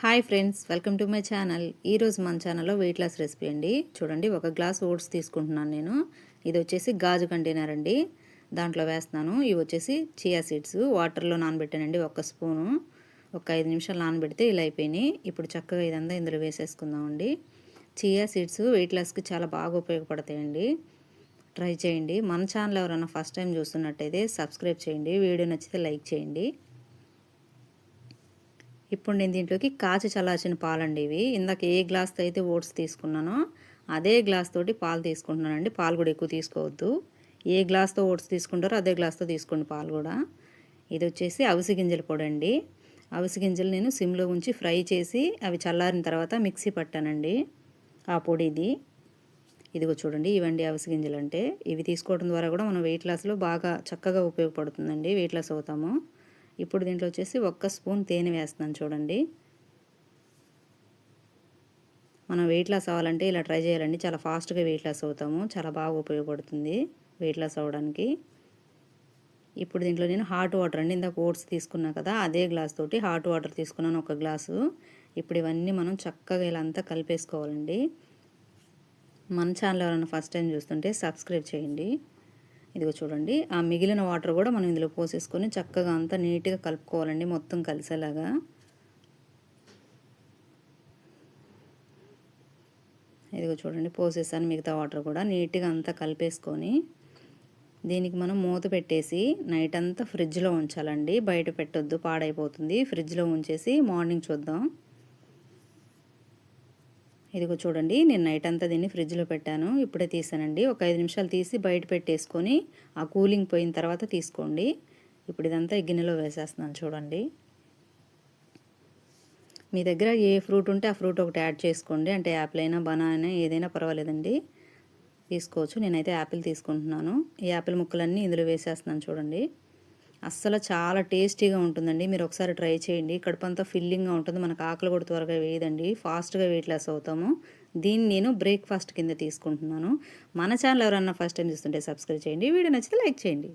Hi friends, welcome to my channel. ఈరోజు మన ఛానల్లో వెయిట్ లాస్ రెసిపీ అండి. చూడండి, ఒక గ్లాస్ ఓట్స్ తీసుకుంటున్నాను నేను. ఇది వచ్చేసి గాజు కంటైనర్ అండి, దాంట్లో వేస్తున్నాను. ఇవి వచ్చేసి చియా సీడ్స్ వాటర్లో నానబెట్టానండి. ఒక స్పూను, ఒక 5 నిమిషాలు నానబెడితే ఇలా అయిపోయినాయి. ఇప్పుడు చక్కగా ఇదంతా ఇందులో వేసేసుకుందామండి. చియా సీడ్స్ వెయిట్ లాస్కి చాలా బాగా ఉపయోగపడతాయండి. ట్రై చేయండి. మన ఛానల్ ఎవరైనా ఫస్ట్ టైం చూస్తున్నట్టయితే సబ్స్క్రైబ్ చేయండి. వీడియో నచ్చితే లైక్ చేయండి. ఇప్పుడు నేను దీంట్లోకి కాచి చల్లార్చిన పాలండి ఇవి. ఇందాక ఏ గ్లాస్తో అయితే ఓట్స్ తీసుకున్నానో అదే గ్లాస్ తోటి పాలు తీసుకుంటున్నానండి. పాలు కూడా ఎక్కువ తీసుకోవద్దు. ఏ గ్లాస్తో ఓట్స్ తీసుకుంటారో అదే గ్లాస్తో తీసుకోండి పాలు కూడా. ఇది వచ్చేసి అవిసె గింజల పొడి అండి. అవిసె గింజలు నేను సిమ్లో ఉంచి ఫ్రై చేసి అవి చల్లారిన తర్వాత మిక్సీ పట్టానండి. ఆ పొడి ఇదిగో చూడండి, ఇవండి అవిసె గింజలు అంటే. ఇవి తీసుకోవడం ద్వారా కూడా మనం వెయిట్ లాస్లో బాగా చక్కగా ఉపయోగపడుతుందండి. వెయిట్ లాస్ అవుతాము. ఇప్పుడు దీంట్లో వచ్చేసి 1 స్పూన్ తేనె వేస్తున్నాను చూడండి. మనం వెయిట్ లాస్ అవ్వాలంటే ఇలా ట్రై చేయాలండి. చాలా ఫాస్ట్గా వెయిట్ లాస్ అవుతాము. చాలా బాగా ఉపయోగపడుతుంది వెయిట్ లాస్ అవ్వడానికి. ఇప్పుడు దీంట్లో నేను హాట్ వాటర్ అండి, ఇందాక ఓట్స్ తీసుకున్నా కదా అదే గ్లాస్ తోటి హాట్ వాటర్ తీసుకున్నాను, 1 గ్లాసు. ఇప్పుడు ఇవన్నీ మనం చక్కగా ఇలా అంతా కలిపేసుకోవాలండి. మన ఛానల్ ఎవరైనా ఫస్ట్ టైం చూస్తుంటే సబ్స్క్రైబ్ చేయండి. ఇదిగో చూడండి, ఆ మిగిలిన వాటర్ కూడా మనం ఇందులో పోసేసుకొని చక్కగా అంతా నీట్గా కలుపుకోవాలండి, మొత్తం కలిసేలాగా. ఇదిగో చూడండి, పోసేసాను మిగతా వాటర్ కూడా. నీట్గా అంతా కలిపేసుకొని దీనికి మనం మూత పెట్టేసి నైట్ అంతా ఫ్రిడ్జ్లో ఉంచాలండి. బయట పెట్టొద్దు, పాడైపోతుంది. ఫ్రిడ్జ్లో ఉంచేసి మార్నింగ్ చూద్దాం. ఇదిగో చూడండి, నేను నైట్ అంతా దీన్ని ఫ్రిడ్జ్లో పెట్టాను. ఇప్పుడే తీసానండి. ఒక 5 నిమిషాలు తీసి బయట పెట్టేసుకొని ఆ కూలింగ్ పోయిన తర్వాత తీసుకోండి. ఇప్పుడు ఇదంతా ఈ గిన్నెలో వేసేస్తున్నాను చూడండి. మీ దగ్గర ఏ ఫ్రూట్ ఉంటే ఆ ఫ్రూట్ ఒకటి యాడ్ చేసుకోండి. అంటే యాపిల్ అయినా బనానా ఏదైనా పర్వాలేదండి, తీసుకోవచ్చు. నేనైతే యాపిల్ తీసుకుంటున్నాను. ఈ యాపిల్ ముక్కలన్నీ ఇందులో వేసేస్తున్నాను చూడండి. అస్సలు చాలా టేస్టీగా ఉంటుందండి. మీరు ఒకసారి ట్రై చేయండి. కడుపంతా ఫిల్లింగ్గా ఉంటుంది. మనకు ఆకలి కూడా త్వరగా వేయదండి. ఫాస్ట్గా వెయిట్ లాస్ అవుతాము. దీన్ని నేను బ్రేక్ఫాస్ట్ కింద తీసుకుంటున్నాను. మన ఛానల్ ఎవరన్నా ఫస్ట్ టైం చూస్తుంటే సబ్స్క్రైబ్ చేయండి. వీడియో నచ్చితే లైక్ చేయండి.